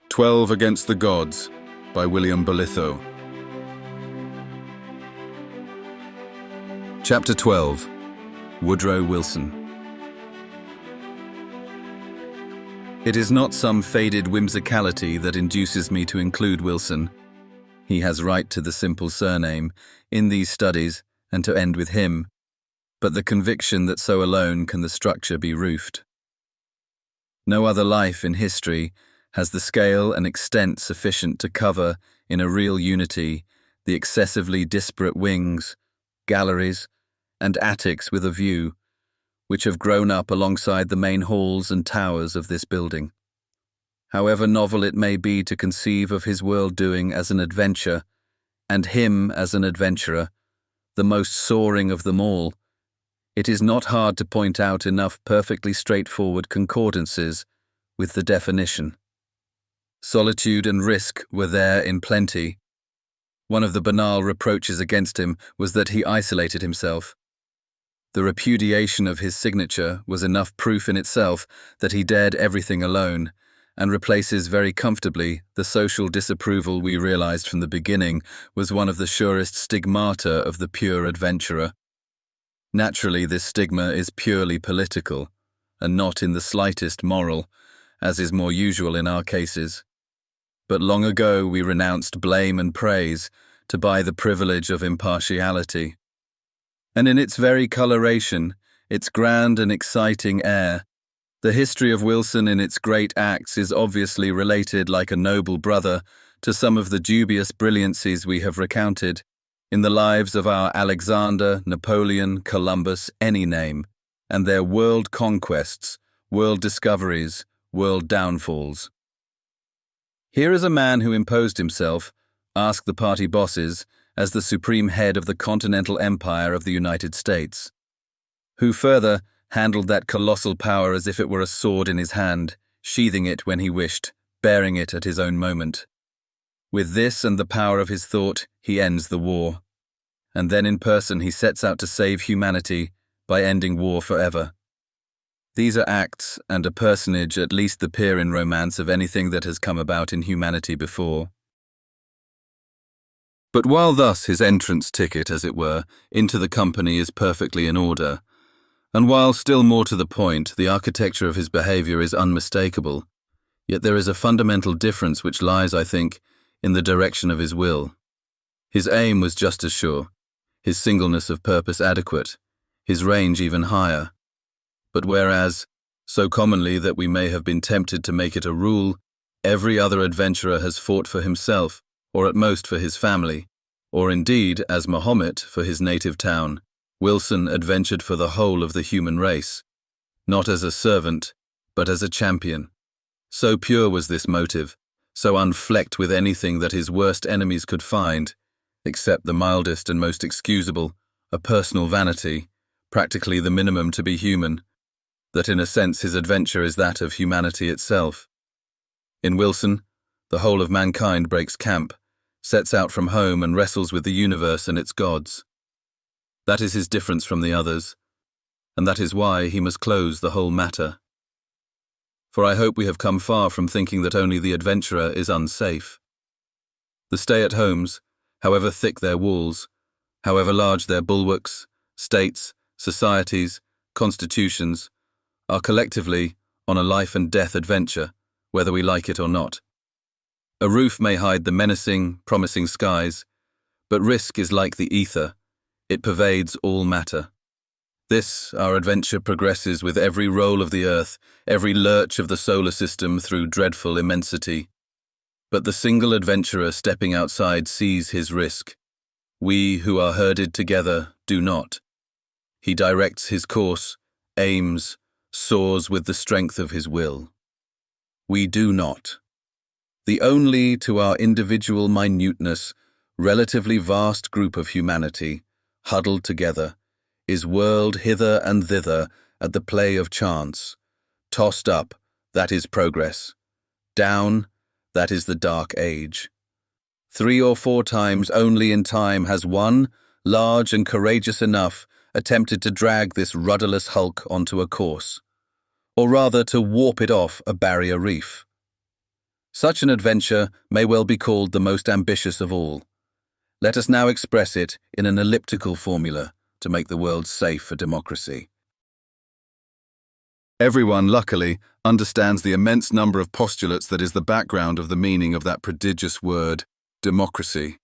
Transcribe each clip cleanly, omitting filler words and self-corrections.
12 Against the Gods by William Bolitho. Chapter 12. Woodrow Wilson. It is not some faded whimsicality that induces me to include Wilson. He has right to the simple surname in these studies and to end with him, but the conviction that so alone can the structure be roofed. No other life in history has the scale and extent sufficient to cover, in a real unity, the excessively disparate wings, galleries, and attics with a view, which have grown up alongside the main halls and towers of this building. However novel it may be to conceive of his world-doing as an adventure, and him as an adventurer, the most soaring of them all, it is not hard to point out enough perfectly straightforward concordances with the definition. Solitude and risk were there in plenty. One of the banal reproaches against him was that he isolated himself. The repudiation of his signature was enough proof in itself that he dared everything alone, and replaces very comfortably the social disapproval we realized from the beginning was one of the surest stigmata of the pure adventurer. Naturally, this stigma is purely political, and not in the slightest moral, as is more usual in our cases. But long ago we renounced blame and praise to buy the privilege of impartiality. And in its very coloration, its grand and exciting air, the history of Wilson in its great acts is obviously related like a noble brother to some of the dubious brilliancies we have recounted in the lives of our Alexander, Napoleon, Columbus, any name, and their world conquests, world discoveries, world downfalls. Here is a man who imposed himself, ask the party bosses, as the supreme head of the continental empire of the United States, who further handled that colossal power as if it were a sword in his hand, sheathing it when he wished, bearing it at his own moment. With this and the power of his thought, he ends the war. And then in person he sets out to save humanity by ending war forever. These are acts and a personage at least the peer in romance of anything that has come about in humanity before. But while thus his entrance ticket, as it were, into the company is perfectly in order, and while still more to the point the architecture of his behavior is unmistakable, yet there is a fundamental difference which lies, I think, in the direction of his will. His aim was just as sure, his singleness of purpose adequate, his range even higher. But whereas, so commonly that we may have been tempted to make it a rule, every other adventurer has fought for himself, or at most for his family, or indeed, as Mahomet, for his native town, Wilson adventured for the whole of the human race, not as a servant, but as a champion. So pure was this motive, so unflecked with anything that his worst enemies could find, except the mildest and most excusable, a personal vanity, practically the minimum to be human, that in a sense his adventure is that of humanity itself. In Wilson, the whole of mankind breaks camp, sets out from home and wrestles with the universe and its gods. That is his difference from the others, and that is why he must close the whole matter. For I hope we have come far from thinking that only the adventurer is unsafe. The stay-at-homes, however thick their walls, however large their bulwarks, states, societies, constitutions, are collectively on a life-and-death adventure, whether we like it or not. A roof may hide the menacing, promising skies, but risk is like the ether, it pervades all matter. This, our adventure, progresses with every roll of the earth, every lurch of the solar system through dreadful immensity. But the single adventurer stepping outside sees his risk. We who are herded together do not. He directs his course, aims, soars with the strength of his will. We do not. The only, to our individual minuteness, relatively vast group of humanity, huddled together, is whirled hither and thither at the play of chance. Tossed up, that is progress. Down, that is the dark age. 3 or 4 times only in time has one, large and courageous enough, attempted to drag this rudderless hulk onto a course, or rather to warp it off a barrier reef. Such an adventure may well be called the most ambitious of all. Let us now express it in an elliptical formula to make the world safe for democracy. Everyone, luckily, understands the immense number of postulates that is the background of the meaning of that prodigious word, democracy.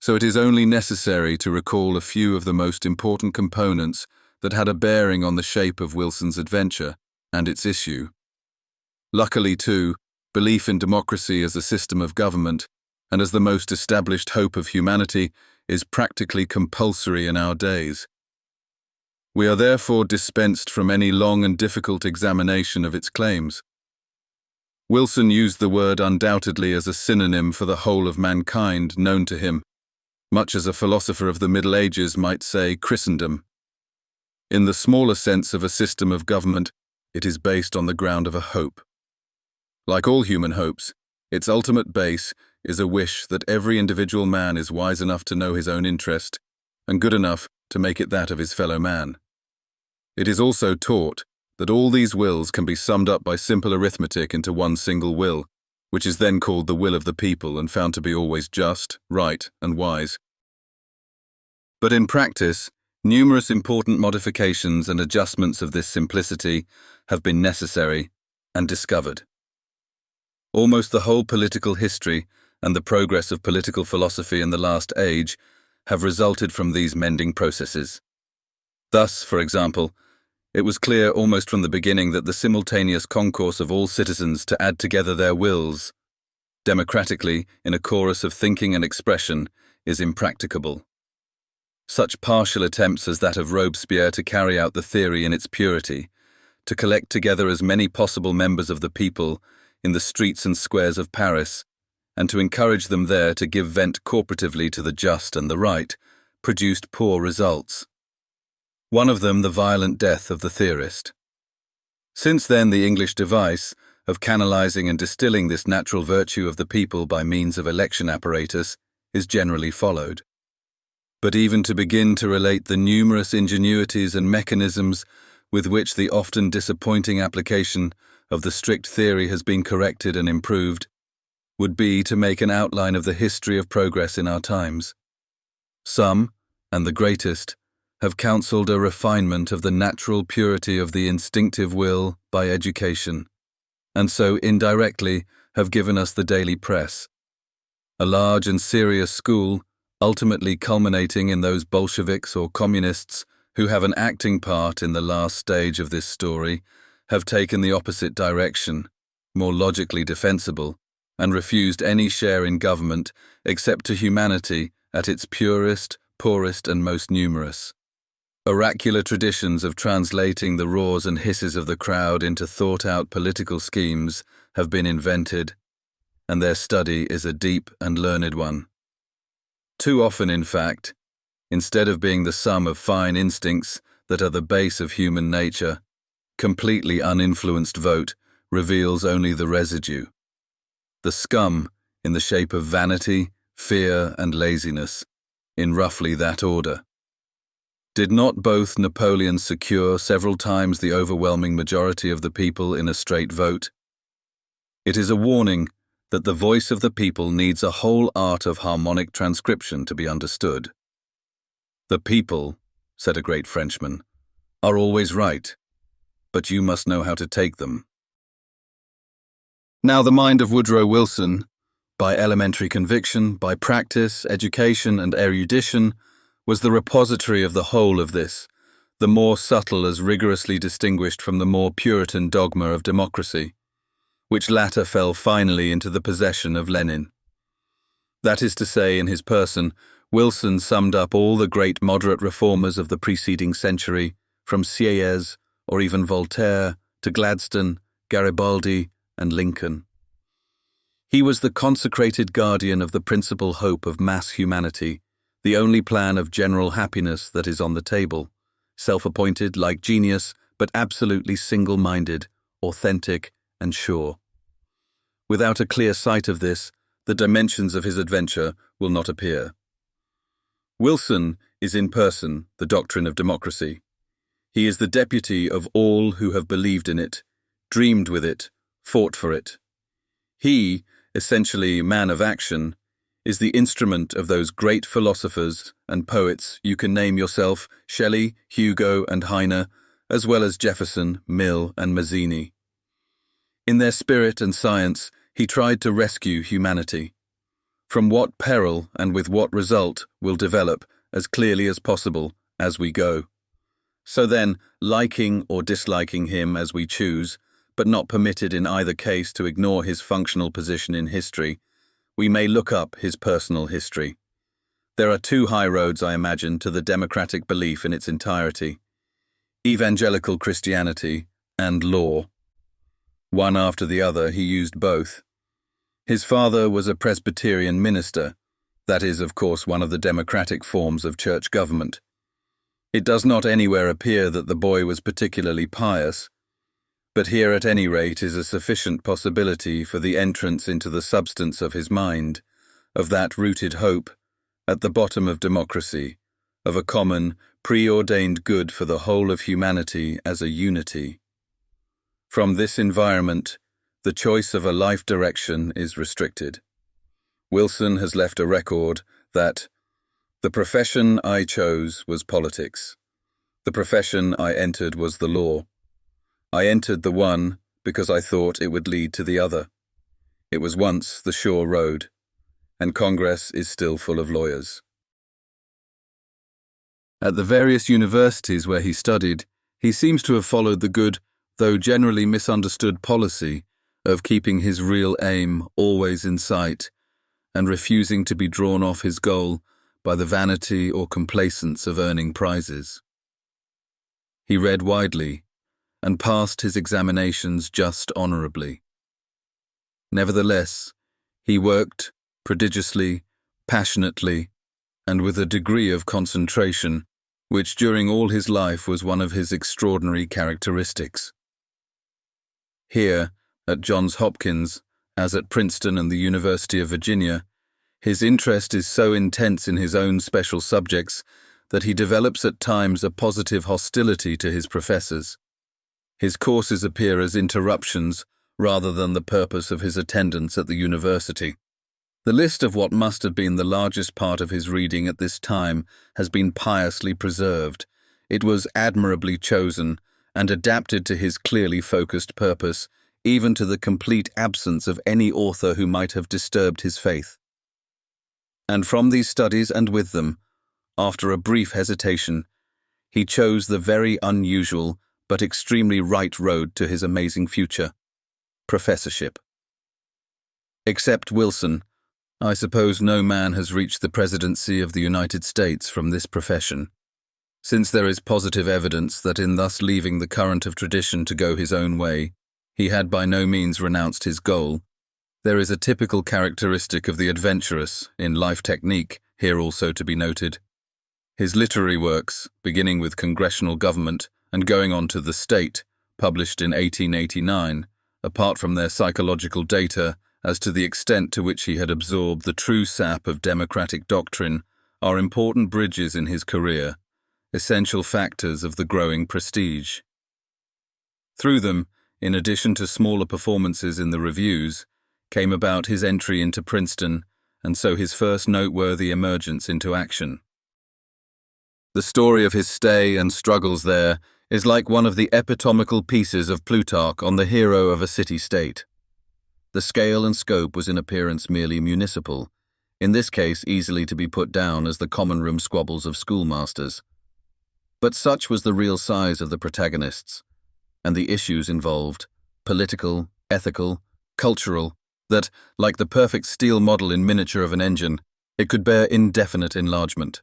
So it is only necessary to recall a few of the most important components that had a bearing on the shape of Wilson's adventure and its issue. Luckily, too, belief in democracy as a system of government and as the most established hope of humanity is practically compulsory in our days. We are therefore dispensed from any long and difficult examination of its claims. Wilson used the word undoubtedly as a synonym for the whole of mankind known to him, much as a philosopher of the Middle Ages might say Christendom. In the smaller sense of a system of government, it is based on the ground of a hope. Like all human hopes, its ultimate base is a wish that every individual man is wise enough to know his own interest and good enough to make it that of his fellow man. It is also taught that all these wills can be summed up by simple arithmetic into one single will, which is then called the will of the people and found to be always just, right, and wise. But in practice, numerous important modifications and adjustments of this simplicity have been necessary and discovered. Almost the whole political history and the progress of political philosophy in the last age have resulted from these mending processes. Thus, for example, it was clear almost from the beginning that the simultaneous concourse of all citizens to add together their wills, democratically in a chorus of thinking and expression, is impracticable. Such partial attempts as that of Robespierre to carry out the theory in its purity, to collect together as many possible members of the people in the streets and squares of Paris, and to encourage them there to give vent corporatively to the just and the right, produced poor results. One of them the violent death of the theorist. Since then the English device of canalizing and distilling this natural virtue of the people by means of election apparatus is generally followed. But even to begin to relate the numerous ingenuities and mechanisms with which the often disappointing application of the strict theory has been corrected and improved, would be to make an outline of the history of progress in our times. Some, and the greatest, have counselled a refinement of the natural purity of the instinctive will by education, and so indirectly have given us the daily press, a large and serious school, ultimately culminating in those Bolsheviks or communists who have an acting part in the last stage of this story, have taken the opposite direction, more logically defensible, and refused any share in government except to humanity at its purest, poorest, and most numerous. Oracular traditions of translating the roars and hisses of the crowd into thought-out political schemes have been invented, and their study is a deep and learned one. Too often, in fact, instead of being the sum of fine instincts that are the base of human nature, completely uninfluenced vote reveals only the residue, the scum in the shape of vanity, fear, and laziness, in roughly that order. Did not both Napoleon secure several times the overwhelming majority of the people in a straight vote? It is a warning that the voice of the people needs a whole art of harmonic transcription to be understood. The people, said a great Frenchman, are always right, but you must know how to take them. Now the mind of Woodrow Wilson, by elementary conviction, by practice, education, and erudition, was the repository of the whole of this, the more subtle as rigorously distinguished from the more Puritan dogma of democracy, which latter fell finally into the possession of Lenin. That is to say, in his person, Wilson summed up all the great moderate reformers of the preceding century, from Sieyès or even Voltaire to Gladstone, Garibaldi, and Lincoln. He was the consecrated guardian of the principal hope of mass humanity, the only plan of general happiness that is on the table, self-appointed like genius, but absolutely single-minded, authentic, and sure. Without a clear sight of this, the dimensions of his adventure will not appear. Wilson is in person the doctrine of democracy. He is the deputy of all who have believed in it, dreamed with it, fought for it. He, essentially man of action, is the instrument of those great philosophers and poets you can name yourself, Shelley, Hugo, and Heine, as well as Jefferson, Mill, and Mazzini. In their spirit and science, he tried to rescue humanity. From what peril and with what result will develop as clearly as possible as we go. So then, liking or disliking him as we choose, but not permitted in either case to ignore his functional position in history, we may look up his personal history. There are two high roads, I imagine, to the democratic belief in its entirety: evangelical Christianity and law. One after the other, he used both. His father was a Presbyterian minister. That is, of course, one of the democratic forms of church government. It does not anywhere appear that the boy was particularly pious, but here at any rate is a sufficient possibility for the entrance into the substance of his mind, of that rooted hope, at the bottom of democracy, of a common, preordained good for the whole of humanity as a unity. From this environment, the choice of a life direction is restricted. Wilson has left a record that the profession I chose was politics. The profession I entered was the law. I entered the one because I thought it would lead to the other. It was once the sure road, and Congress is still full of lawyers. At the various universities where he studied, he seems to have followed the good, though generally misunderstood policy of keeping his real aim always in sight and refusing to be drawn off his goal by the vanity or complacence of earning prizes. He read widely and passed his examinations just honourably. Nevertheless, he worked prodigiously, passionately, and with a degree of concentration which during all his life was one of his extraordinary characteristics. Here, at Johns Hopkins, as at Princeton and the University of Virginia, his interest is so intense in his own special subjects that he develops at times a positive hostility to his professors. His courses appear as interruptions rather than the purpose of his attendance at the university. The list of what must have been the largest part of his reading at this time has been piously preserved. It was admirably chosen and adapted to his clearly focused purpose, even to the complete absence of any author who might have disturbed his faith. And from these studies and with them, after a brief hesitation, he chose the very unusual but extremely right road to his amazing future: professorship. Except Wilson, I suppose no man has reached the presidency of the United States from this profession, since there is positive evidence that in thus leaving the current of tradition to go his own way, he had by no means renounced his goal. There is a typical characteristic of the adventurous in life technique here also to be noted. His literary works, beginning with Congressional Government and going on to The State, published in 1889, apart from their psychological data as to the extent to which he had absorbed the true sap of democratic doctrine, are important bridges in his career, essential factors of the growing prestige. Through them, in addition to smaller performances in the reviews, came about his entry into Princeton, and so his first noteworthy emergence into action. The story of his stay and struggles there is like one of the epitomical pieces of Plutarch on the hero of a city-state. The scale and scope was in appearance merely municipal, in this case easily to be put down as the common room squabbles of schoolmasters. But such was the real size of the protagonists, and the issues involved, political, ethical, cultural, that, like the perfect steel model in miniature of an engine, it could bear indefinite enlargement.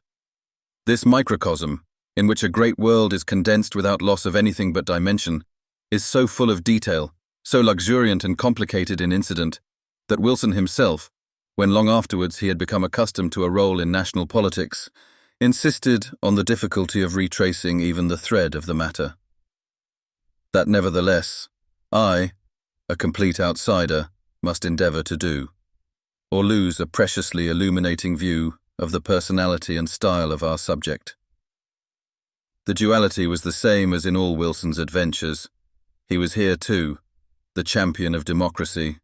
This microcosm, in which a great world is condensed without loss of anything but dimension, is so full of detail, so luxuriant and complicated in incident, that Wilson himself, when long afterwards he had become accustomed to a role in national politics, insisted on the difficulty of retracing even the thread of the matter. That nevertheless, I, a complete outsider, must endeavour to do, or lose a preciously illuminating view of the personality and style of our subject. The duality was the same as in all Wilson's adventures. He was here too, the champion of democracy,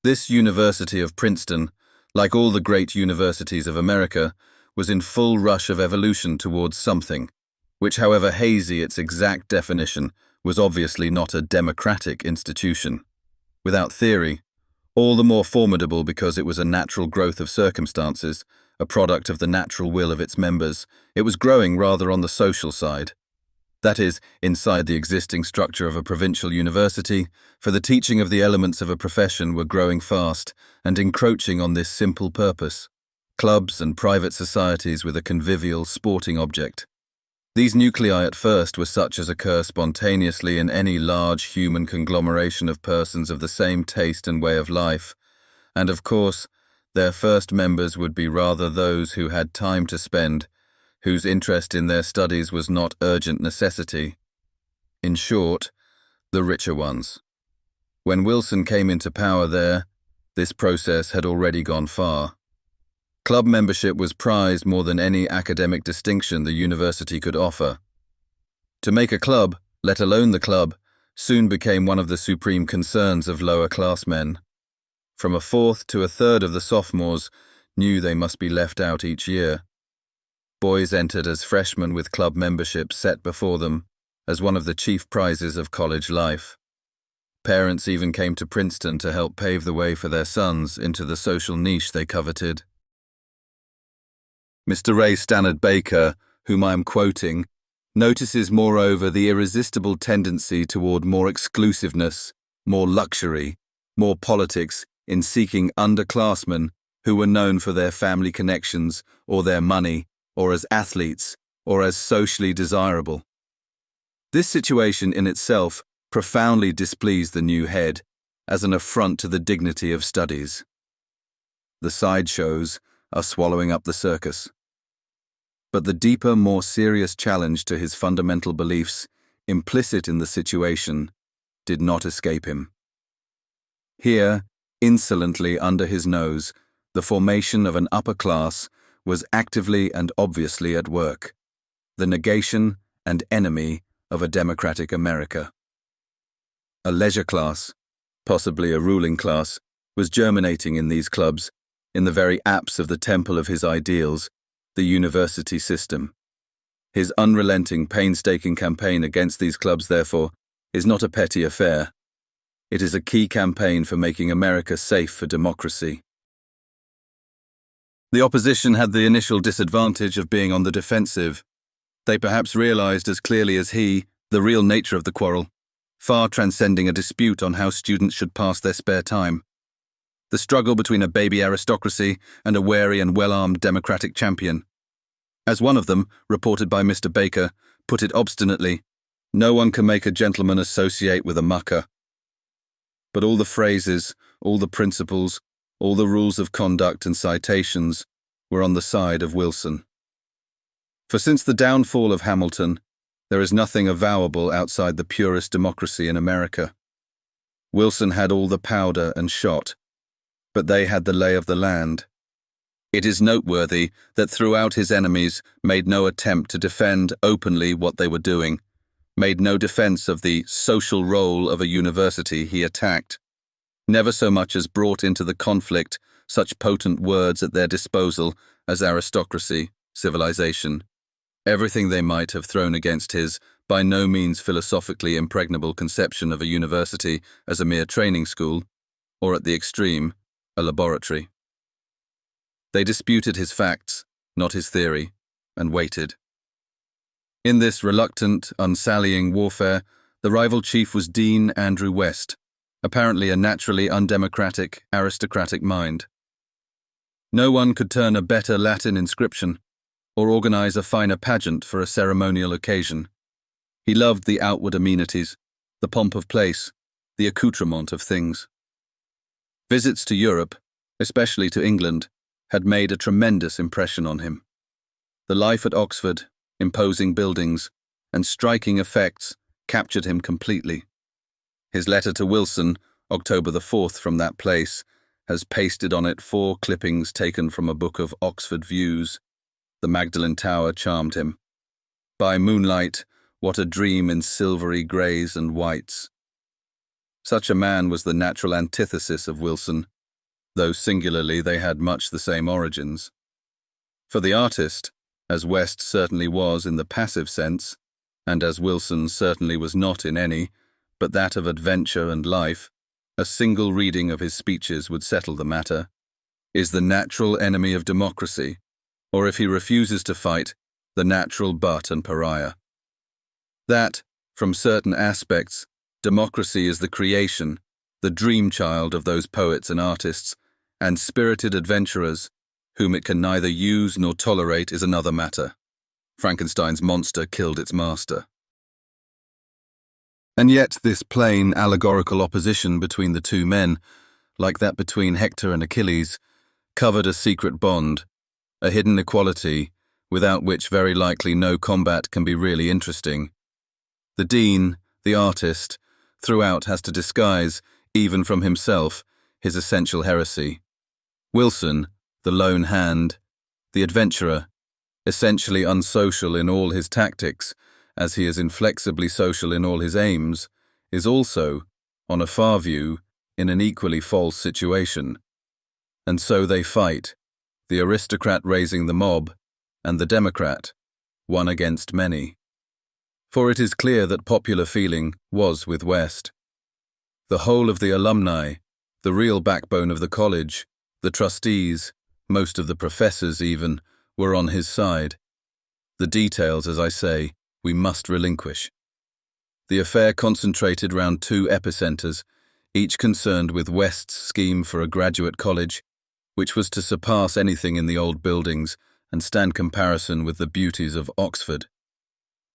This University of Princeton, like all the great universities of America, was in full rush of evolution towards something, which, however hazy its exact definition, was obviously not a democratic institution. Without theory, all the more formidable because it was a natural growth of circumstances, a product of the natural will of its members, it was growing rather on the social side. That is, inside the existing structure of a provincial university, for the teaching of the elements of a profession were growing fast and encroaching on this simple purpose: clubs and private societies with a convivial, sporting object. These nuclei at first were such as occur spontaneously in any large human conglomeration of persons of the same taste and way of life, and of course, their first members would be rather those who had time to spend, whose interest in their studies was not urgent necessity. In short, the richer ones. When Wilson came into power there, this process had already gone far. Club membership was prized more than any academic distinction the university could offer. To make a club, let alone the club, soon became one of the supreme concerns of lower-class men. From a fourth to a third of the sophomores knew they must be left out each year. Boys entered as freshmen with club membership set before them as one of the chief prizes of college life. Parents even came to Princeton to help pave the way for their sons into the social niche they coveted. Mr. Ray Stannard Baker, whom I am quoting, notices moreover the irresistible tendency toward more exclusiveness, more luxury, more politics in seeking underclassmen who were known for their family connections or their money, or as athletes, or as socially desirable. This situation in itself profoundly displeased the new head, as an affront to the dignity of studies. The sideshows are swallowing up the circus. But the deeper, more serious challenge to his fundamental beliefs, implicit in the situation, did not escape him. Here, insolently under his nose, the formation of an upper class was actively and obviously at work, the negation and enemy of a democratic America. A leisure class, possibly a ruling class, was germinating in these clubs, in the very apse of the temple of his ideals, the university system. His unrelenting, painstaking campaign against these clubs, therefore, is not a petty affair. It is a key campaign for making America safe for democracy. The opposition had the initial disadvantage of being on the defensive. They perhaps realized as clearly as he the real nature of the quarrel, far transcending a dispute on how students should pass their spare time. The struggle between a baby aristocracy and a wary and well-armed democratic champion. As one of them, reported by Mr. Baker, put it obstinately, no one can make a gentleman associate with a mucker. But all the phrases, all the principles, all the rules of conduct and citations were on the side of Wilson. For since the downfall of Hamilton, there is nothing avowable outside the purest democracy in America. Wilson had all the powder and shot, but they had the lay of the land. It is noteworthy that throughout his enemies made no attempt to defend openly what they were doing, made no defense of the social role of a university he attacked, never so much as brought into the conflict such potent words at their disposal as aristocracy, civilization, everything they might have thrown against his by no means philosophically impregnable conception of a university as a mere training school, or at the extreme, a laboratory. They disputed his facts, not his theory, and waited. In this reluctant, unsallying warfare, the rival chief was Dean Andrew West, apparently a naturally undemocratic, aristocratic mind. No one could turn a better Latin inscription, or organize a finer pageant for a ceremonial occasion. He loved the outward amenities, the pomp of place, the accoutrement of things. Visits to Europe, especially to England, had made a tremendous impression on him. The life at Oxford, imposing buildings, and striking effects captured him completely. His letter to Wilson, October the 4th from that place, has pasted on it 4 clippings taken from a book of Oxford views. The Magdalen Tower charmed him. By moonlight, what a dream in silvery greys and whites. Such a man was the natural antithesis of Wilson, though singularly they had much the same origins. For the artist, as West certainly was in the passive sense, and as Wilson certainly was not in any, but that of adventure and life, a single reading of his speeches would settle the matter, is the natural enemy of democracy, or if he refuses to fight, the natural butt and pariah. That, from certain aspects, democracy is the creation, the dream child of those poets and artists, and spirited adventurers, whom it can neither use nor tolerate, is another matter. Frankenstein's monster killed its master. And yet this plain, allegorical opposition between the two men, like that between Hector and Achilles, covered a secret bond, a hidden equality, without which very likely no combat can be really interesting. The Dean, the artist, throughout has to disguise, even from himself, his essential heresy. Wilson, the lone hand, the adventurer, essentially unsocial in all his tactics, as he is inflexibly social in all his aims, is also, on a far view, in an equally false situation. And so they fight, the aristocrat raising the mob, and the democrat, one against many. For it is clear that popular feeling was with West. The whole of the alumni, the real backbone of the college, the trustees, most of the professors even, were on his side. The details, as I say, we must relinquish. The affair concentrated round two epicenters, each concerned with West's scheme for a graduate college, which was to surpass anything in the old buildings and stand comparison with the beauties of Oxford.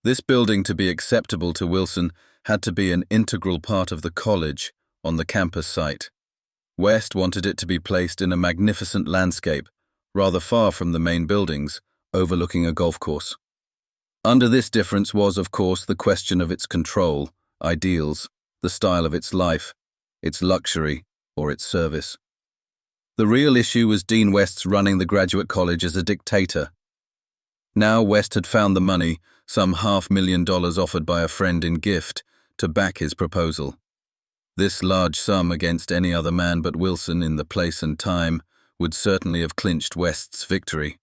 This building, to be acceptable to Wilson, had to be an integral part of the college on the campus site. West wanted it to be placed in a magnificent landscape, rather far from the main buildings, overlooking a golf course. Under this difference was, of course, the question of its control, ideals, the style of its life, its luxury, or its service. The real issue was Dean West's running the graduate college as a dictator. Now West had found the money, some $500,000 offered by a friend in gift, to back his proposal. This large sum against any other man but Wilson in the place and time would certainly have clinched West's victory.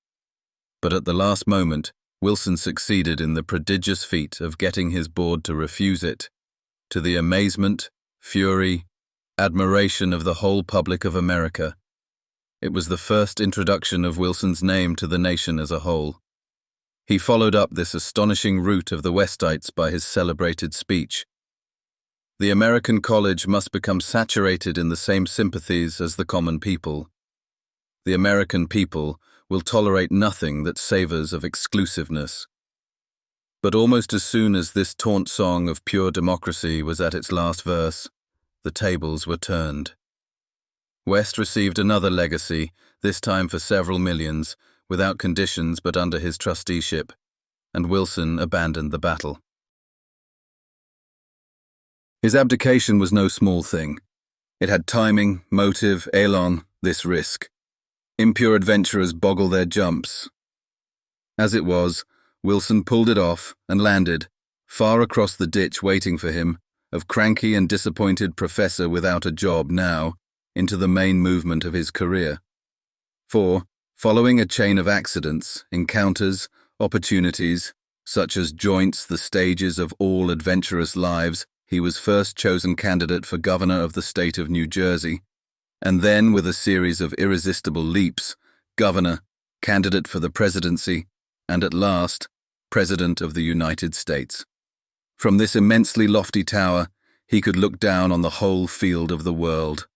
But at the last moment, Wilson succeeded in the prodigious feat of getting his board to refuse it, to the amazement, fury, admiration of the whole public of America. It was the first introduction of Wilson's name to the nation as a whole. He followed up this astonishing route of the Westites by his celebrated speech. The American college must become saturated in the same sympathies as the common people. The American people will tolerate nothing that savors of exclusiveness. But almost as soon as this taunt song of pure democracy was at its last verse, the tables were turned. West received another legacy, this time for several millions, without conditions but under his trusteeship, and Wilson abandoned the battle. His abdication was no small thing. It had timing, motive, elan, this risk. Impure adventurers boggle their jumps. As it was, Wilson pulled it off and landed, far across the ditch waiting for him, of cranky and disappointed professor without a job now, into the main movement of his career. For, following a chain of accidents, encounters, opportunities, such as joints the stages of all adventurous lives, he was first chosen candidate for governor of the state of New Jersey, and then, with a series of irresistible leaps, governor, candidate for the presidency, and at last, President of the United States. From this immensely lofty tower, he could look down on the whole field of the world.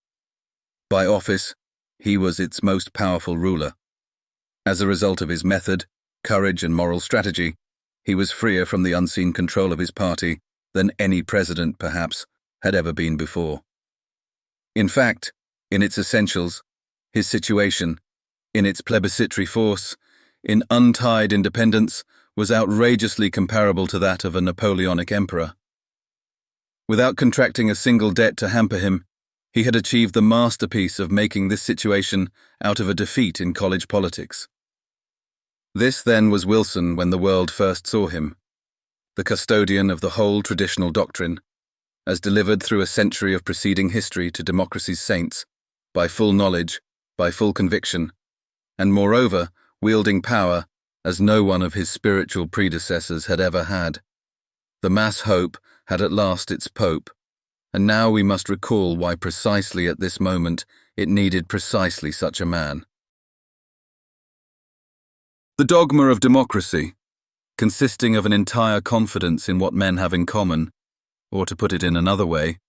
By office, he was its most powerful ruler. As a result of his method, courage, and moral strategy, he was freer from the unseen control of his party than any president, perhaps, had ever been before. In fact, in its essentials, his situation, in its plebiscitary force, in untied independence, was outrageously comparable to that of a Napoleonic emperor. Without contracting a single debt to hamper him, he had achieved the masterpiece of making this situation out of a defeat in college politics. This, then, was Wilson when the world first saw him, the custodian of the whole traditional doctrine, as delivered through a century of preceding history to democracy's saints, by full knowledge, by full conviction, and moreover, wielding power as no one of his spiritual predecessors had ever had. The mass hope had at last its pope, and now we must recall why precisely at this moment it needed precisely such a man. The dogma of democracy, consisting of an entire confidence in what men have in common, or to put it in another way,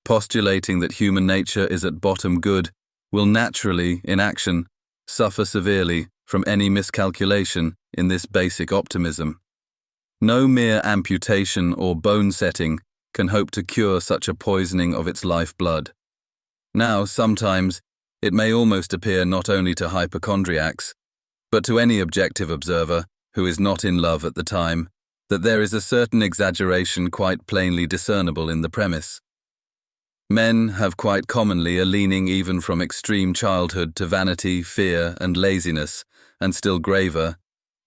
postulating that human nature is at bottom good, will naturally, in action, suffer severely from any miscalculation in this basic optimism. No mere amputation or bone setting can hope to cure such a poisoning of its life-blood. Now, sometimes, it may almost appear not only to hypochondriacs, but to any objective observer who is not in love at the time, that there is a certain exaggeration quite plainly discernible in the premise. Men have quite commonly a leaning even from extreme childhood to vanity, fear, and laziness, and still graver,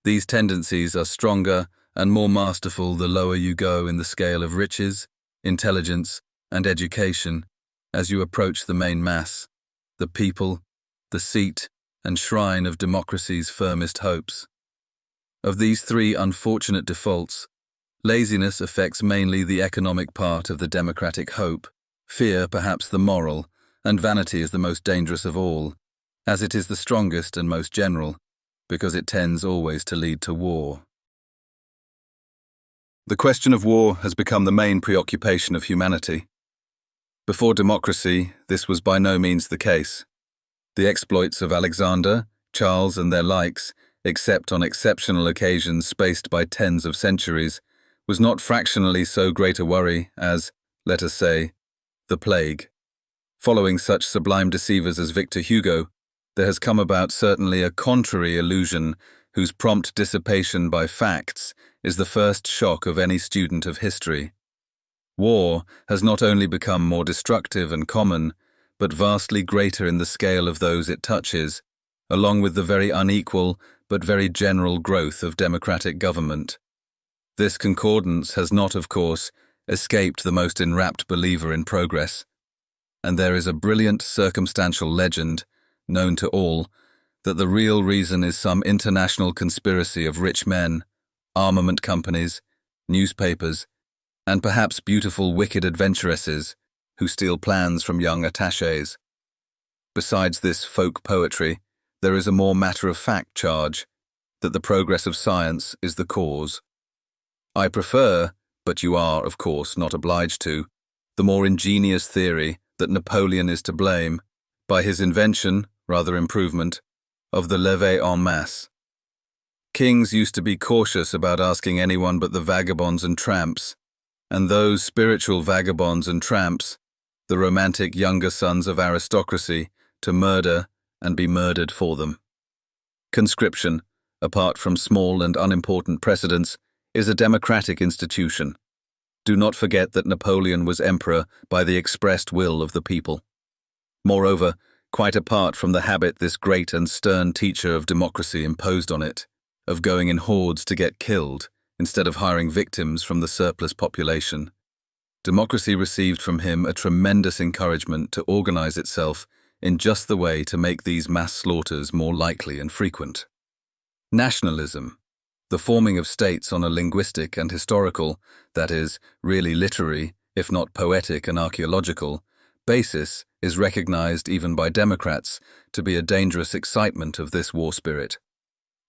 these tendencies are stronger and more masterful the lower you go in the scale of riches, intelligence, and education as you approach the main mass, the people, the seat and shrine of democracy's firmest hopes. Of these three unfortunate defaults, laziness affects mainly the economic part of the democratic hope, fear perhaps the moral, and vanity is the most dangerous of all, as it is the strongest and most general, because it tends always to lead to war. The question of war has become the main preoccupation of humanity. Before democracy, this was by no means the case. The exploits of Alexander, Charles, and their likes, except on exceptional occasions spaced by tens of centuries, was not fractionally so great a worry as, let us say, the plague. Following such sublime deceivers as Victor Hugo, there has come about certainly a contrary illusion whose prompt dissipation by facts is the first shock of any student of history. War has not only become more destructive and common, but vastly greater in the scale of those it touches, along with the very unequal but very general growth of democratic government. This concordance has not, of course, escaped the most enrapt believer in progress, and there is a brilliant circumstantial legend, known to all, that the real reason is some international conspiracy of rich men, armament companies, newspapers, and perhaps beautiful wicked adventuresses who steal plans from young attachés. Besides this folk poetry, there is a more matter-of-fact charge, that the progress of science is the cause. I prefer, but you are, of course, not obliged to, the more ingenious theory that Napoleon is to blame, by his invention, rather improvement, of the levée en masse. Kings used to be cautious about asking anyone but the vagabonds and tramps, and those spiritual vagabonds and tramps, the romantic younger sons of aristocracy, to murder and be murdered for them. Conscription, apart from small and unimportant precedents, is a democratic institution. Do not forget that Napoleon was emperor by the expressed will of the people. Moreover, quite apart from the habit this great and stern teacher of democracy imposed on it, of going in hordes to get killed instead of hiring victims from the surplus population, democracy received from him a tremendous encouragement to organize itself in just the way to make these mass slaughters more likely and frequent. Nationalism, the forming of states on a linguistic and historical, that is, really literary, if not poetic and archaeological, basis is recognized even by Democrats to be a dangerous excitement of this war spirit,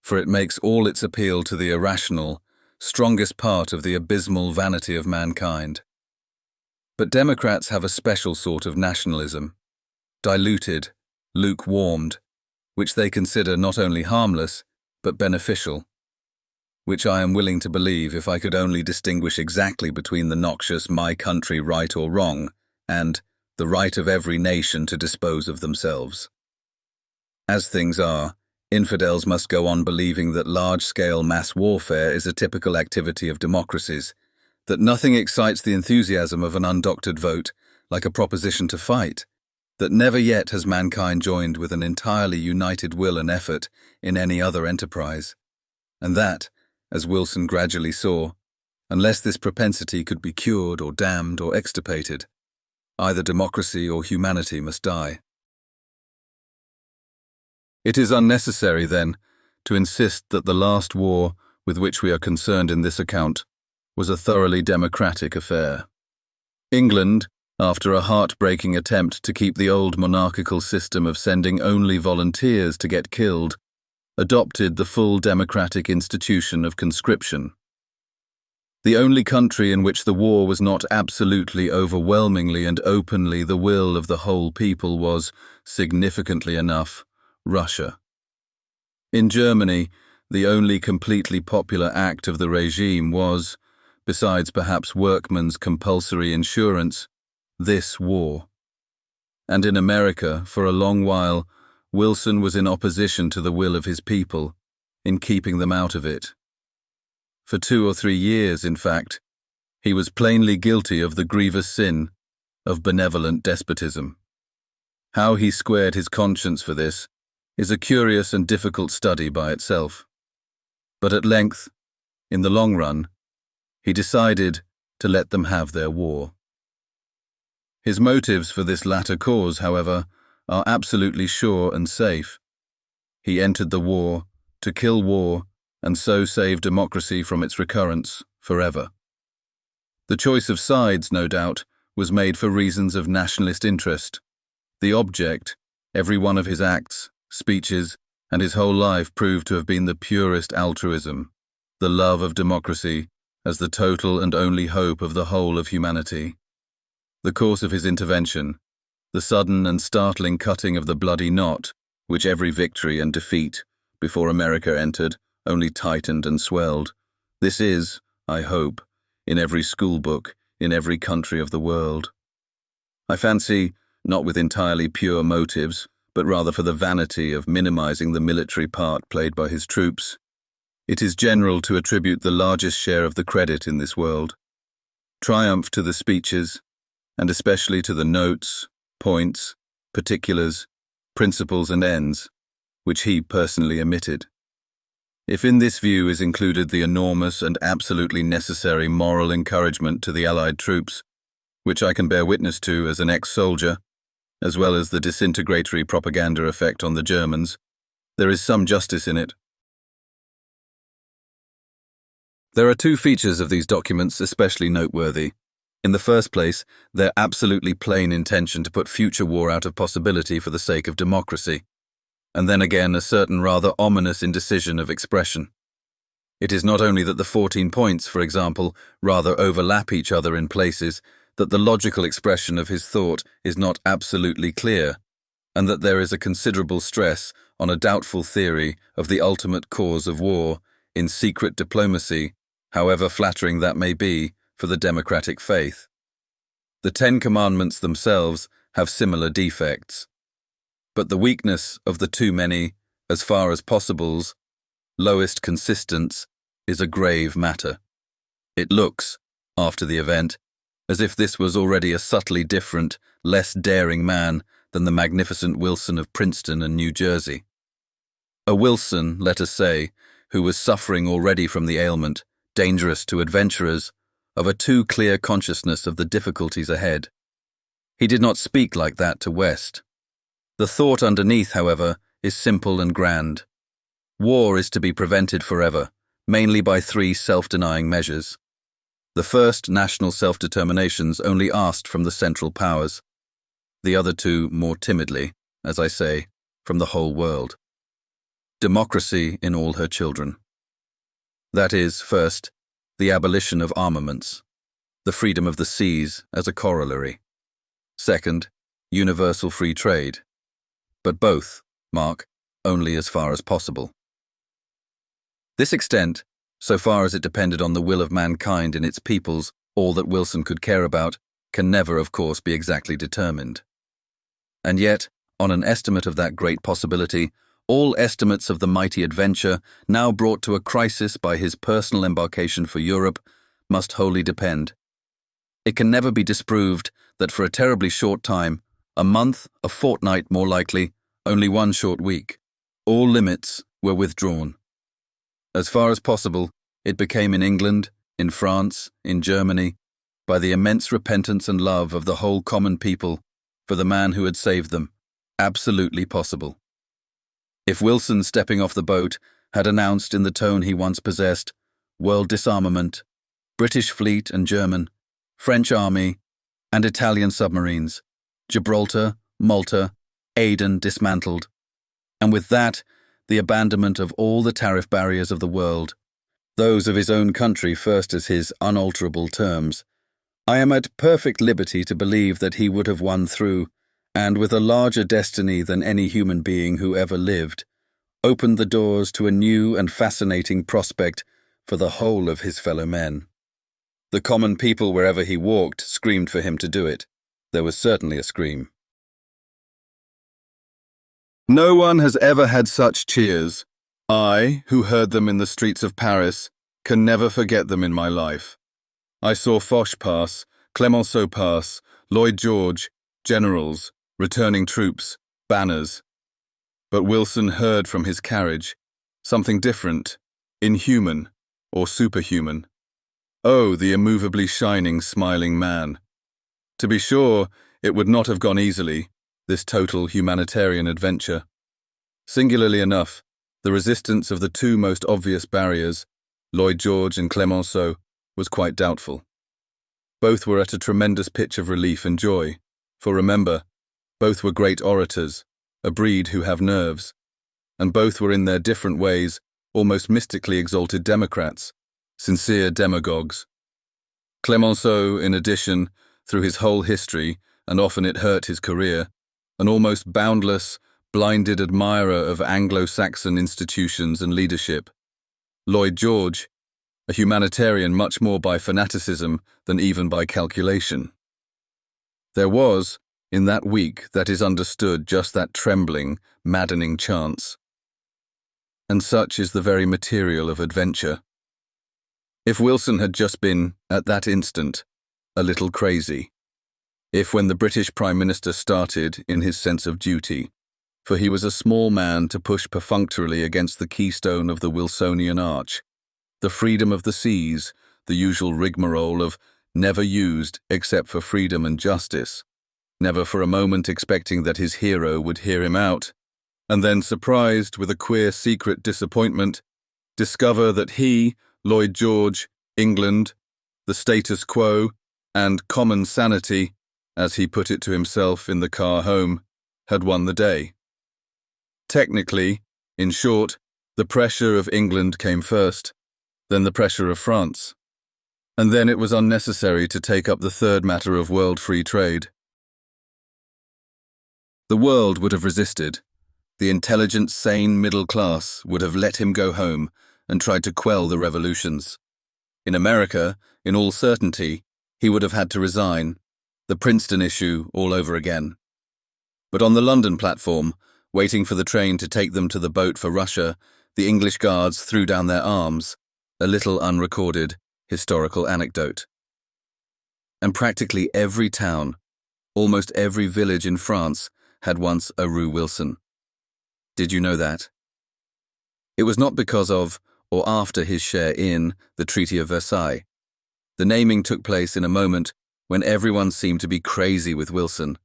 for it makes all its appeal to the irrational, strongest part of the abysmal vanity of mankind. But Democrats have a special sort of nationalism, diluted, lukewarmed, which they consider not only harmless, but beneficial, which I am willing to believe if I could only distinguish exactly between the noxious "my country right or wrong" and the right of every nation to dispose of themselves. As things are, infidels must go on believing that large-scale mass warfare is a typical activity of democracies, that nothing excites the enthusiasm of an undoctored vote like a proposition to fight, that never yet has mankind joined with an entirely united will and effort in any other enterprise, and that, as Wilson gradually saw, unless this propensity could be cured or damned or extirpated, either democracy or humanity must die. It is unnecessary, then, to insist that the last war with which we are concerned in this account was a thoroughly democratic affair. England, after a heartbreaking attempt to keep the old monarchical system of sending only volunteers to get killed, adopted the full democratic institution of conscription. The only country in which the war was not absolutely, overwhelmingly and openly the will of the whole people was, significantly enough, Russia. In Germany, the only completely popular act of the regime was, besides perhaps workmen's compulsory insurance, this war. And in America, for a long while, Wilson was in opposition to the will of his people, in keeping them out of it. For 2 or 3 years, in fact, he was plainly guilty of the grievous sin of benevolent despotism. How he squared his conscience for this is a curious and difficult study by itself. But at length, in the long run, he decided to let them have their war. His motives for this latter cause, however, are absolutely sure and safe. He entered the war to kill war and so save democracy from its recurrence forever. The choice of sides, no doubt, was made for reasons of nationalist interest. The object, every one of his acts, speeches, and his whole life proved to have been the purest altruism, the love of democracy as the total and only hope of the whole of humanity. The course of his intervention, the sudden and startling cutting of the bloody knot, which every victory and defeat, before America entered, only tightened and swelled. This is, I hope, in every school book, in every country of the world. I fancy, not with entirely pure motives, but rather for the vanity of minimizing the military part played by his troops, it is general to attribute the largest share of the credit in this world. Triumph to the speeches, and especially to the notes, points, particulars, principles and ends, which he personally omitted. If in this view is included the enormous and absolutely necessary moral encouragement to the Allied troops, which I can bear witness to as an ex-soldier, as well as the disintegratory propaganda effect on the Germans, there is some justice in it. There are 2 features of these documents especially noteworthy. In the first place, their absolutely plain intention to put future war out of possibility for the sake of democracy, and then again a certain rather ominous indecision of expression. It is not only that the 14 points, for example, rather overlap each other in places, that the logical expression of his thought is not absolutely clear, and that there is a considerable stress on a doubtful theory of the ultimate cause of war in secret diplomacy, however flattering that may be for the democratic faith. The 10 Commandments themselves have similar defects. But the weakness of the too many, as far as possibles, lowest consistence, is a grave matter. It looks, after the event, as if this was already a subtly different, less daring man than the magnificent Wilson of Princeton and New Jersey. A Wilson, let us say, who was suffering already from the ailment, dangerous to adventurers, of a too clear consciousness of the difficulties ahead. He did not speak like that to West. The thought underneath, however, is simple and grand. War is to be prevented forever, mainly by 3 self-denying measures. The first, national self-determinations, only asked from the Central Powers. The other 2 more timidly, as I say, from the whole world. Democracy in all her children. That is, first, the abolition of armaments, the freedom of the seas as a corollary. Second, universal free trade. But both, mark, only as far as possible. This extent, so far as it depended on the will of mankind in its peoples, all that Wilson could care about, can never, of course, be exactly determined. And yet, on an estimate of that great possibility, all estimates of the mighty adventure, now brought to a crisis by his personal embarkation for Europe, must wholly depend. It can never be disproved that for a terribly short time, a month, a fortnight more likely, only 1 short week, all limits were withdrawn. As far as possible, it became in England, in France, in Germany, by the immense repentance and love of the whole common people for the man who had saved them, absolutely possible. If Wilson, stepping off the boat, had announced in the tone he once possessed, world disarmament, British fleet and German, French army, and Italian submarines, Gibraltar, Malta, Aden dismantled, and with that, the abandonment of all the tariff barriers of the world, those of his own country first as his unalterable terms, I am at perfect liberty to believe that he would have won through, and with a larger destiny than any human being who ever lived, opened the doors to a new and fascinating prospect for the whole of his fellow men. The common people wherever he walked screamed for him to do it. There was certainly a scream. No one has ever had such cheers. I, who heard them in the streets of Paris, can never forget them in my life. I saw Foch pass, Clemenceau pass, Lloyd George, generals, returning troops, banners. But Wilson heard from his carriage something different, inhuman, or superhuman. Oh, the immovably shining, smiling man. To be sure, it would not have gone easily, this total humanitarian adventure. Singularly enough, the resistance of the two most obvious barriers, Lloyd George and Clemenceau, was quite doubtful. Both were at a tremendous pitch of relief and joy, for remember, both were great orators, a breed who have nerves, and both were in their different ways almost mystically exalted democrats, sincere demagogues. Clemenceau, in addition, through his whole history, and often it hurt his career, an almost boundless, blinded admirer of Anglo-Saxon institutions and leadership. Lloyd George, a humanitarian much more by fanaticism than even by calculation. There was, in that week that is understood, just that trembling, maddening chance. And such is the very material of adventure. If Wilson had just been, at that instant, a little crazy, if when the British Prime Minister started in his sense of duty, for he was a small man to push perfunctorily against the keystone of the Wilsonian arch, the freedom of the seas, the usual rigmarole of never used except for freedom and justice, never for a moment expecting that his hero would hear him out, and then surprised with a queer secret disappointment, discover that he, Lloyd George, England, the status quo, and common sanity, as he put it to himself in the car home, had won the day. Technically, in short, the pressure of England came first, then the pressure of France, and then it was unnecessary to take up the third matter of world free trade. The world would have resisted. The intelligent, sane middle class would have let him go home and tried to quell the revolutions. In America, in all certainty, he would have had to resign, the Princeton issue all over again. But on the London platform, waiting for the train to take them to the boat for Russia, the English guards threw down their arms, a little unrecorded, historical anecdote. And practically every town, almost every village in France, had once a Rue Wilson. Did you know that? It was not because of, or after his share in, the Treaty of Versailles. The naming took place in a moment when everyone seemed to be crazy with Wilson,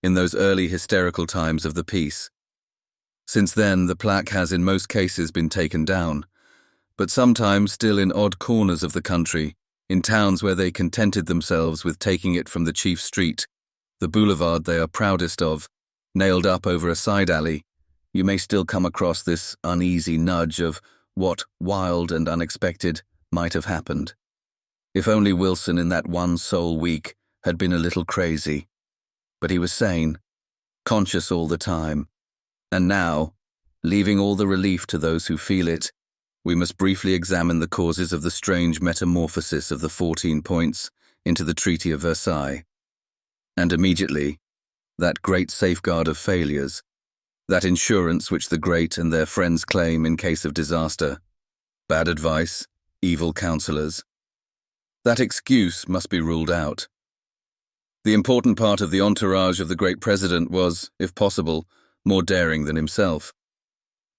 in those early hysterical times of the peace. Since then, the plaque has in most cases been taken down, but sometimes still in odd corners of the country, in towns where they contented themselves with taking it from the chief street, the boulevard they are proudest of, nailed up over a side alley, you may still come across this uneasy nudge of what, wild and unexpected, might have happened. If only Wilson in that one sole week had been a little crazy. But he was sane, conscious all the time. And now, leaving all the relief to those who feel it, we must briefly examine the causes of the strange metamorphosis of the 14 points into the Treaty of Versailles. And immediately, that great safeguard of failures, that insurance which the great and their friends claim in case of disaster, bad advice, evil counselors. That excuse must be ruled out. The important part of the entourage of the great president was, if possible, more daring than himself.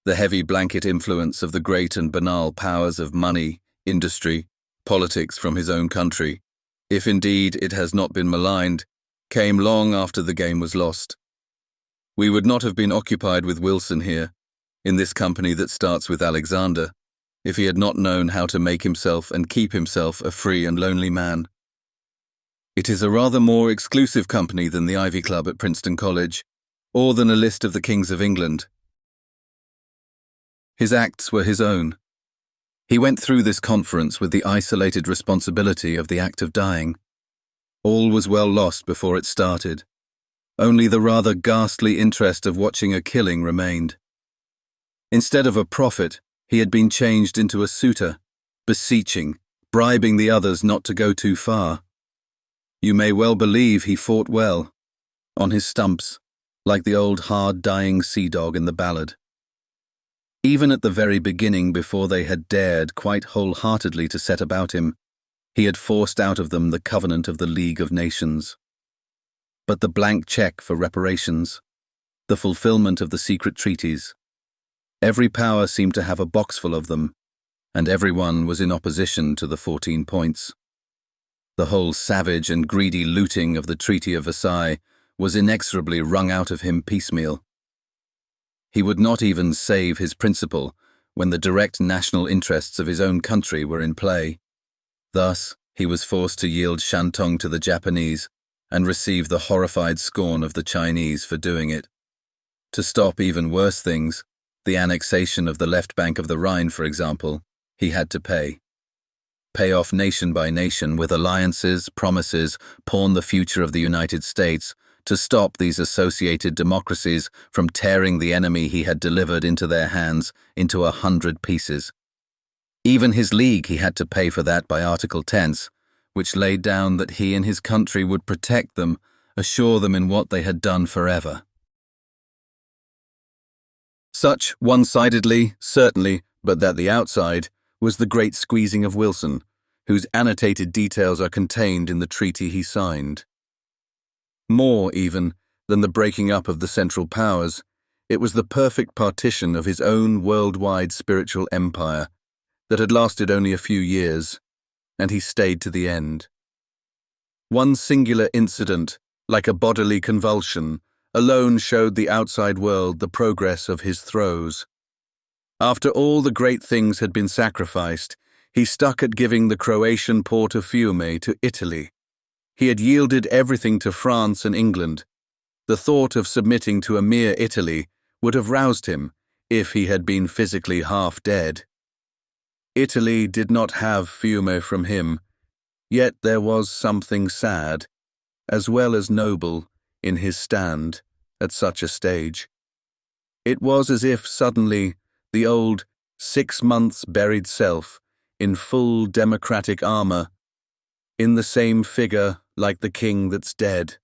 The heavy blanket influence of the great and banal powers of money, industry, politics from his own country, if indeed it has not been maligned, came long after the game was lost. We would not have been occupied with Wilson here, in this company that starts with Alexander, if he had not known how to make himself and keep himself a free and lonely man. It is a rather more exclusive company than the Ivy Club at Princeton College, or than a list of the kings of England. His acts were his own. He went through this conference with the isolated responsibility of the act of dying. All was well lost before it started. Only the rather ghastly interest of watching a killing remained. Instead of a prophet, he had been changed into a suitor, beseeching, bribing the others not to go too far. You may well believe he fought well, on his stumps, like the old hard-dying sea dog in the ballad. Even at the very beginning, before they had dared quite wholeheartedly to set about him, he had forced out of them the covenant of the League of Nations. But the blank check for reparations, the fulfillment of the secret treaties, every power seemed to have a boxful of them, and everyone was in opposition to the 14 points. The whole savage and greedy looting of the Treaty of Versailles was inexorably wrung out of him piecemeal. He would not even save his principle when the direct national interests of his own country were in play. Thus, he was forced to yield Shantung to the Japanese and receive the horrified scorn of the Chinese for doing it. To stop even worse things, the annexation of the left bank of the Rhine, for example, he had to pay. Pay off nation by nation with alliances, promises, pawn the future of the United States, to stop these associated democracies from tearing the enemy he had delivered into their hands into 100 pieces. Even his league he had to pay for that by Article 10, which laid down that he and his country would protect them, assure them in what they had done forever. Such, one-sidedly, certainly, but that the outside, was the great squeezing of Wilson, whose annotated details are contained in the treaty he signed. More, even, than the breaking up of the Central Powers, it was the perfect partition of his own worldwide spiritual empire that had lasted only a few years, and he stayed to the end. One singular incident, like a bodily convulsion, alone showed the outside world the progress of his throes. After all the great things had been sacrificed, he stuck at giving the Croatian port of Fiume to Italy. He had yielded everything to France and England. The thought of submitting to a mere Italy would have roused him, if he had been physically half dead. Italy did not have Fiume from him, yet there was something sad, as well as noble, in his stand at such a stage. It was as if suddenly the old 6 months buried self, in full democratic armour, in the same figure like the king that's dead,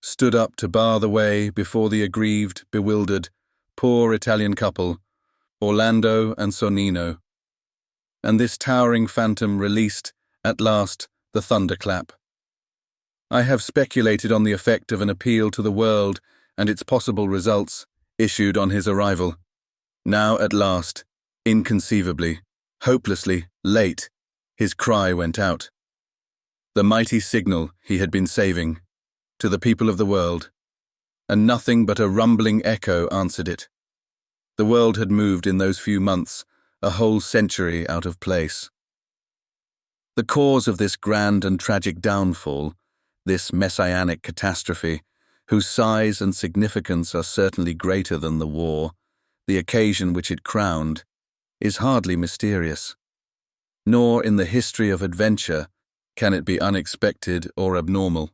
stood up to bar the way before the aggrieved, bewildered, poor Italian couple, Orlando and Sonnino. And this towering phantom released, at last, the thunderclap. I have speculated on the effect of an appeal to the world and its possible results, issued on his arrival. Now at last, inconceivably, hopelessly, late, his cry went out. The mighty signal he had been saving, to the people of the world, and nothing but a rumbling echo answered it. The world had moved in those few months, a whole century out of place. The cause of this grand and tragic downfall, this messianic catastrophe, whose size and significance are certainly greater than the war, the occasion which it crowned, is hardly mysterious. Nor in the history of adventure can it be unexpected or abnormal.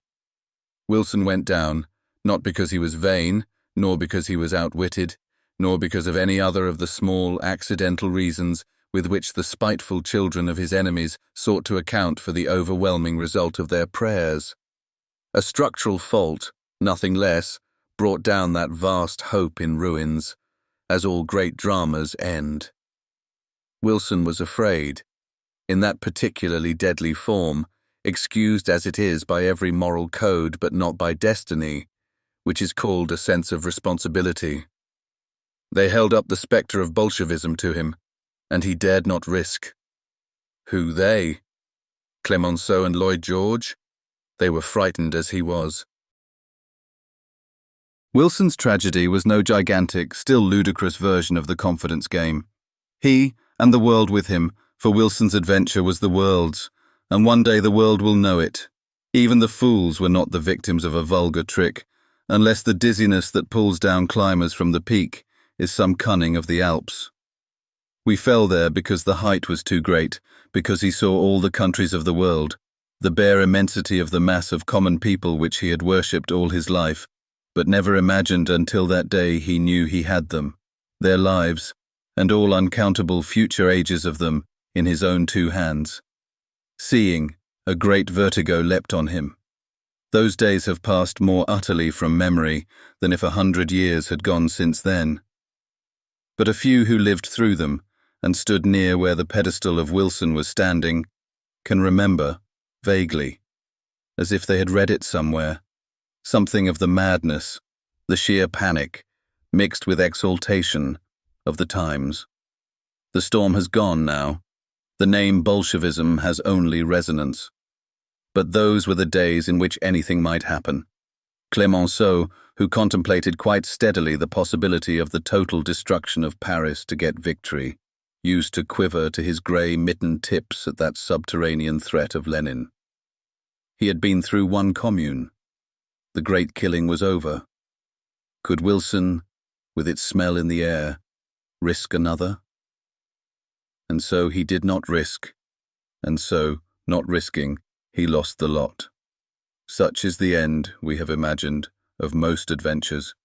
Wilson went down, not because he was vain, nor because he was outwitted, nor because of any other of the small accidental reasons with which the spiteful children of his enemies sought to account for the overwhelming result of their prayers. A structural fault, nothing less, brought down that vast hope in ruins, as all great dramas end. Wilson was afraid, in that particularly deadly form, excused as it is by every moral code but not by destiny, which is called a sense of responsibility. They held up the spectre of Bolshevism to him, and he dared not risk. Who they? Clemenceau and Lloyd George? They were frightened as he was. Wilson's tragedy was no gigantic, still ludicrous version of the confidence game. He, and the world with him, for Wilson's adventure was the world's, and one day the world will know it. Even the fools were not the victims of a vulgar trick, unless the dizziness that pulls down climbers from the peak is some cunning of the Alps. We fell there because the height was too great, because he saw all the countries of the world, the bare immensity of the mass of common people which he had worshipped all his life, but never imagined until that day he knew he had them, their lives, and all uncountable future ages of them, in his own 2 hands. Seeing, a great vertigo leapt on him. Those days have passed more utterly from memory than if 100 years had gone since then. But a few who lived through them, and stood near where the pedestal of Wilson was standing, can remember, vaguely, as if they had read it somewhere, something of the madness, the sheer panic, mixed with exaltation, of the times. The storm has gone now. The name Bolshevism has only resonance. But those were the days in which anything might happen. Clemenceau, who contemplated quite steadily the possibility of the total destruction of Paris to get victory, used to quiver to his grey mittened tips at that subterranean threat of Lenin. He had been through one commune. The great killing was over. Could Wilson, with its smell in the air, risk another? And so he did not risk, and so, not risking, he lost the lot. Such is the end, we have imagined, of most adventures.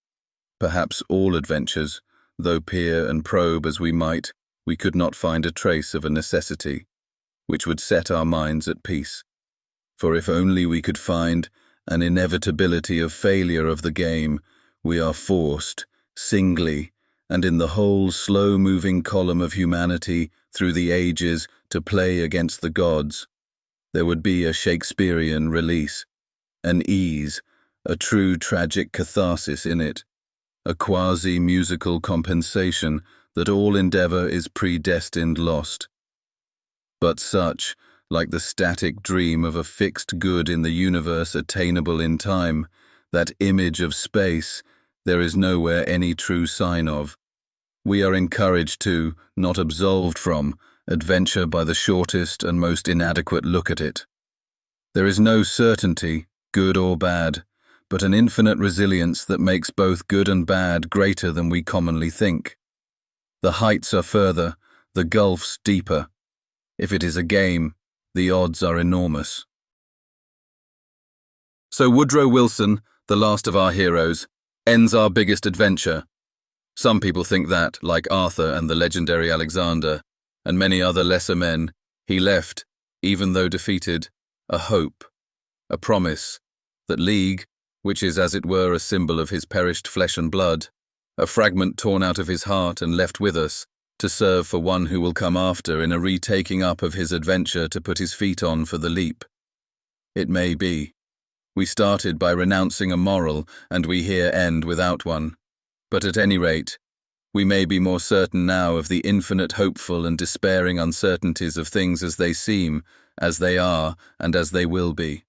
Perhaps all adventures, though peer and probe as we might, we could not find a trace of a necessity, which would set our minds at peace. For if only we could find an inevitability of failure of the game, we are forced, singly, and in the whole slow-moving column of humanity through the ages, to play against the gods, there would be a Shakespearean release, an ease, a true tragic catharsis in it, a quasi-musical compensation that all endeavour is predestined lost. But such, like the static dream of a fixed good in the universe attainable in time, that image of space, there is nowhere any true sign of. We are encouraged to, not absolved from, adventure by the shortest and most inadequate look at it. There is no certainty, good or bad, but an infinite resilience that makes both good and bad greater than we commonly think. The heights are further, the gulfs deeper. If it is a game, the odds are enormous. So Woodrow Wilson, the last of our heroes, ends our biggest adventure. Some people think that, like Arthur and the legendary Alexander, and many other lesser men, he left, even though defeated, a hope, a promise, that League, which is as it were a symbol of his perished flesh and blood, a fragment torn out of his heart and left with us, to serve for one who will come after in a retaking up of his adventure to put his feet on for the leap. It may be. We started by renouncing a moral, and we here end without one. But at any rate, we may be more certain now of the infinite hopeful and despairing uncertainties of things as they seem, as they are, and as they will be.